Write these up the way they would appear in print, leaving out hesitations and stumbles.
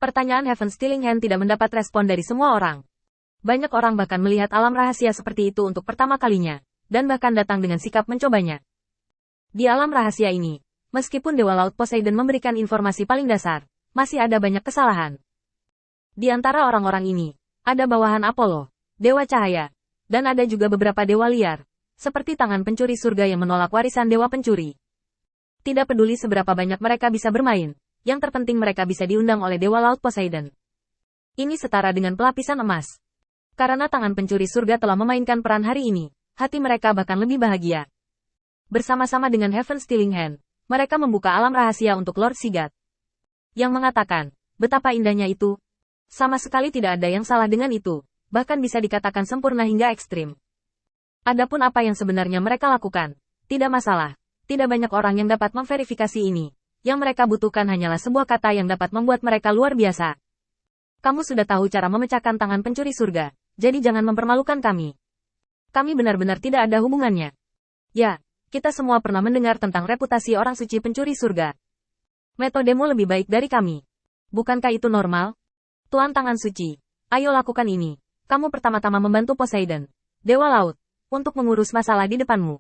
Pertanyaan Heaven Stealing Hand tidak mendapat respon dari semua orang. Banyak orang bahkan melihat alam rahasia seperti itu untuk pertama kalinya, dan bahkan datang dengan sikap mencobanya. Di alam rahasia ini, meskipun Dewa Laut Poseidon memberikan informasi paling dasar, masih ada banyak kesalahan. Di antara orang-orang ini, ada bawahan Apollo, Dewa Cahaya, dan ada juga beberapa dewa liar, seperti tangan pencuri surga yang menolak warisan dewa pencuri. Tidak peduli seberapa banyak mereka bisa bermain, yang terpenting mereka bisa diundang oleh Dewa Laut Poseidon. Ini setara dengan pelapisan emas. Karena tangan pencuri surga telah memainkan peran hari ini, hati mereka bahkan lebih bahagia. Bersama-sama dengan Heaven Stealing Hand, mereka membuka alam rahasia untuk Lord Sigat. Yang mengatakan, betapa indahnya itu. Sama sekali tidak ada yang salah dengan itu, bahkan bisa dikatakan sempurna hingga ekstrim. Adapun apa yang sebenarnya mereka lakukan, tidak masalah. Tidak banyak orang yang dapat memverifikasi ini. Yang mereka butuhkan hanyalah sebuah kata yang dapat membuat mereka luar biasa. Kamu sudah tahu cara memecahkan tangan pencuri surga, jadi jangan mempermalukan kami. Kami benar-benar tidak ada hubungannya. Ya, kita semua pernah mendengar tentang reputasi orang suci pencuri surga. Metodemu lebih baik dari kami. Bukankah itu normal? Tuan Tangan Suci, ayo lakukan ini. Kamu pertama-tama membantu Poseidon, Dewa Laut, untuk mengurus masalah di depanmu.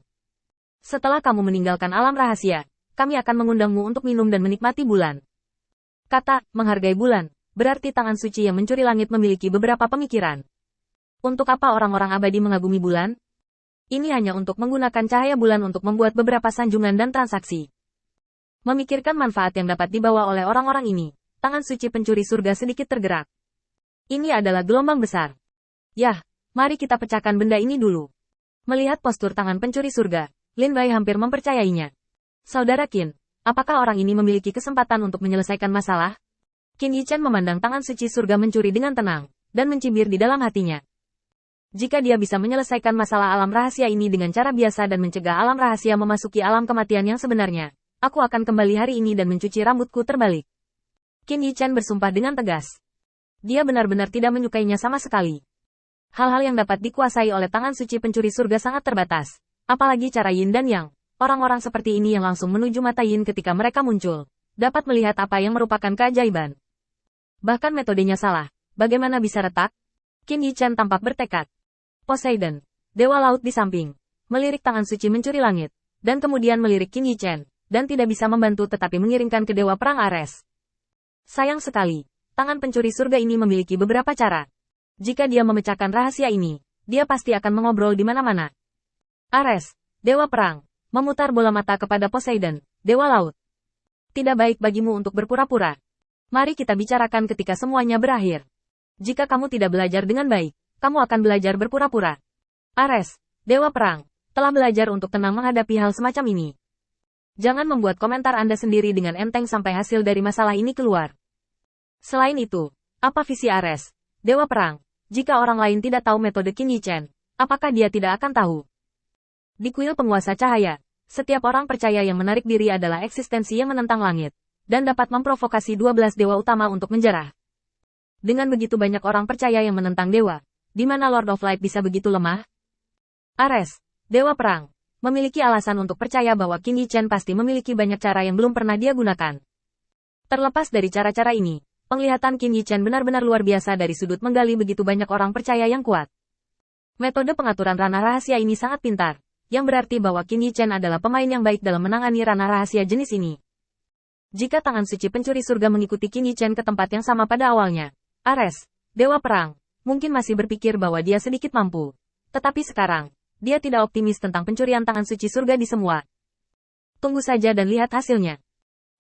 Setelah kamu meninggalkan alam rahasia, kami akan mengundangmu untuk minum dan menikmati bulan. Kata, menghargai bulan, berarti tangan suci yang mencuri langit memiliki beberapa pemikiran. Untuk apa orang-orang abadi mengagumi bulan? Ini hanya untuk menggunakan cahaya bulan untuk membuat beberapa sanjungan dan transaksi. Memikirkan manfaat yang dapat dibawa oleh orang-orang ini, tangan suci pencuri surga sedikit tergerak. Ini adalah gelombang besar. Yah, mari kita pecahkan benda ini dulu. Melihat postur tangan pencuri surga, Lin Bai hampir mempercayainya. Saudara Qin, apakah orang ini memiliki kesempatan untuk menyelesaikan masalah? Qin Yichen memandang tangan suci surga mencuri dengan tenang, dan mencibir di dalam hatinya. Jika dia bisa menyelesaikan masalah alam rahasia ini dengan cara biasa dan mencegah alam rahasia memasuki alam kematian yang sebenarnya, aku akan kembali hari ini dan mencuci rambutku terbalik. Qin Yichen bersumpah dengan tegas. Dia benar-benar tidak menyukainya sama sekali. Hal-hal yang dapat dikuasai oleh tangan suci pencuri surga sangat terbatas, apalagi cara Yin dan Yang. Orang-orang seperti ini yang langsung menuju mata Yin ketika mereka muncul, dapat melihat apa yang merupakan keajaiban. Bahkan metodenya salah, bagaimana bisa retak? Qin Yichen tampak bertekad. Poseidon, Dewa Laut di samping, melirik tangan suci mencuri langit, dan kemudian melirik Qin Yichen, dan tidak bisa membantu tetapi mengirimkan ke Dewa Perang Ares. Sayang sekali, tangan pencuri surga ini memiliki beberapa cara. Jika dia memecahkan rahasia ini, dia pasti akan mengobrol di mana-mana. Ares, Dewa Perang, memutar bola mata kepada Poseidon, Dewa Laut. Tidak baik bagimu untuk berpura-pura. Mari kita bicarakan ketika semuanya berakhir. Jika kamu tidak belajar dengan baik, kamu akan belajar berpura-pura. Ares, Dewa Perang, telah belajar untuk tenang menghadapi hal semacam ini. Jangan membuat komentar Anda sendiri dengan enteng sampai hasil dari masalah ini keluar. Selain itu, apa visi Ares, Dewa Perang, jika orang lain tidak tahu metode Qin Yichen, apakah dia tidak akan tahu? Di kuil penguasa cahaya, setiap orang percaya yang menarik diri adalah eksistensi yang menentang langit, dan dapat memprovokasi 12 dewa utama untuk menjarah. Dengan begitu banyak orang percaya yang menentang dewa, di mana Lord of Light bisa begitu lemah? Ares, Dewa Perang, memiliki alasan untuk percaya bahwa Qin Yichen pasti memiliki banyak cara yang belum pernah dia gunakan. Terlepas dari cara-cara ini, penglihatan Qin Yichen benar-benar luar biasa dari sudut menggali begitu banyak orang percaya yang kuat. Metode pengaturan ranah rahasia ini sangat pintar, yang berarti bahwa Qin Yichen adalah pemain yang baik dalam menangani ranah rahasia jenis ini. Jika tangan suci pencuri surga mengikuti Qin Yichen ke tempat yang sama pada awalnya, Ares, Dewa Perang, mungkin masih berpikir bahwa dia sedikit mampu. Tetapi sekarang, dia tidak optimis tentang pencurian tangan suci surga di semua. Tunggu saja dan lihat hasilnya.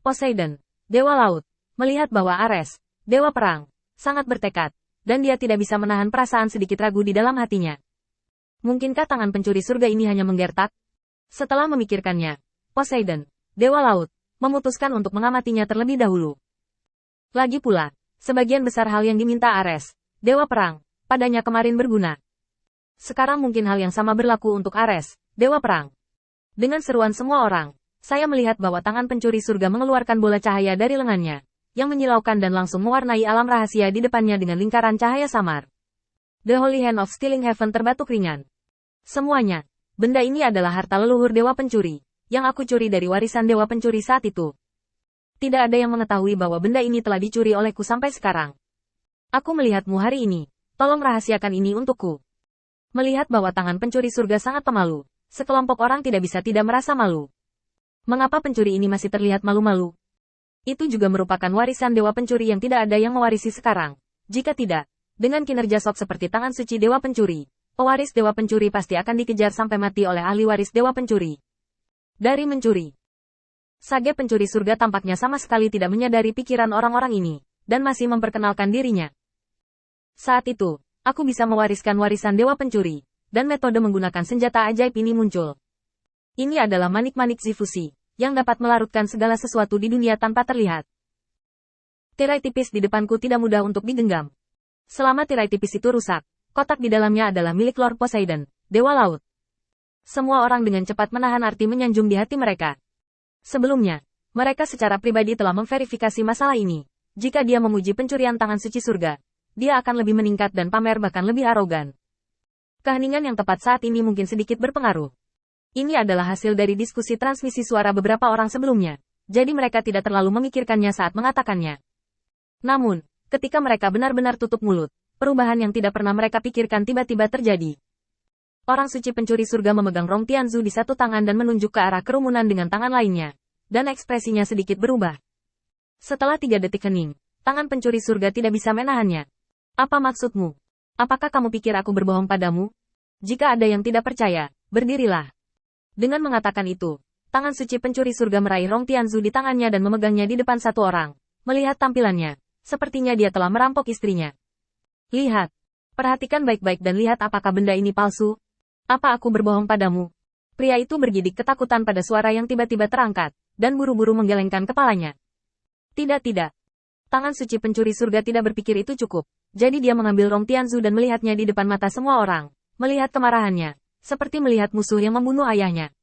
Poseidon, Dewa Laut, melihat bahwa Ares, Dewa Perang, sangat bertekad, dan dia tidak bisa menahan perasaan sedikit ragu di dalam hatinya. Mungkinkah tangan pencuri surga ini hanya menggertak? Setelah memikirkannya, Poseidon, Dewa Laut, memutuskan untuk mengamatinya terlebih dahulu. Lagi pula, sebagian besar hal yang diminta Ares, Dewa Perang, padanya kemarin berguna. Sekarang mungkin hal yang sama berlaku untuk Ares, Dewa Perang. Dengan seruan semua orang, saya melihat bahwa tangan pencuri surga mengeluarkan bola cahaya dari lengannya, yang menyilaukan dan langsung mewarnai alam rahasia di depannya dengan lingkaran cahaya samar. The Holy Hand of Stealing Heaven terbatuk ringan. Semuanya, benda ini adalah harta leluhur dewa pencuri, yang aku curi dari warisan dewa pencuri saat itu. Tidak ada yang mengetahui bahwa benda ini telah dicuri olehku sampai sekarang. Aku melihatmu hari ini. Tolong rahasiakan ini untukku. Melihat bahwa tangan pencuri surga sangat pemalu, sekelompok orang tidak bisa tidak merasa malu. Mengapa pencuri ini masih terlihat malu-malu? Itu juga merupakan warisan dewa pencuri yang tidak ada yang mewarisi sekarang. Jika tidak, dengan kinerja sok seperti tangan suci dewa pencuri, pewaris dewa pencuri pasti akan dikejar sampai mati oleh ahli waris dewa pencuri. Dari mencuri. Sage pencuri surga tampaknya sama sekali tidak menyadari pikiran orang-orang ini, dan masih memperkenalkan dirinya. Saat itu, aku bisa mewariskan warisan dewa pencuri, dan metode menggunakan senjata ajaib ini muncul. Ini adalah manik-manik Zifusi, yang dapat melarutkan segala sesuatu di dunia tanpa terlihat. Tirai tipis di depanku tidak mudah untuk digenggam. Selama tirai tipis itu rusak, kotak di dalamnya adalah milik Lord Poseidon, Dewa Laut. Semua orang dengan cepat menahan arti menyanjung di hati mereka. Sebelumnya, mereka secara pribadi telah memverifikasi masalah ini. Jika dia memuji pencurian tangan suci surga, dia akan lebih meningkat dan pamer bahkan lebih arogan. Keheningan yang tepat saat ini mungkin sedikit berpengaruh. Ini adalah hasil dari diskusi transmisi suara beberapa orang sebelumnya, jadi mereka tidak terlalu memikirkannya saat mengatakannya. Namun, ketika mereka benar-benar tutup mulut, perubahan yang tidak pernah mereka pikirkan tiba-tiba terjadi. Orang suci pencuri surga memegang Rong Tianzu di satu tangan dan menunjuk ke arah kerumunan dengan tangan lainnya, dan ekspresinya sedikit berubah. Setelah 3 detik hening, tangan pencuri surga tidak bisa menahannya. Apa maksudmu? Apakah kamu pikir aku berbohong padamu? Jika ada yang tidak percaya, berdirilah. Dengan mengatakan itu, tangan suci pencuri surga meraih Rong Tianzu di tangannya dan memegangnya di depan satu orang. Melihat tampilannya, sepertinya dia telah merampok istrinya. Lihat. Perhatikan baik-baik dan lihat apakah benda ini palsu. Apa aku berbohong padamu? Pria itu bergidik ketakutan pada suara yang tiba-tiba terangkat, dan buru-buru menggelengkan kepalanya. Tidak. Tangan suci pencuri surga tidak berpikir itu cukup. Jadi dia mengambil Rong Tianzu dan melihatnya di depan mata semua orang. Melihat kemarahannya, seperti melihat musuh yang membunuh ayahnya.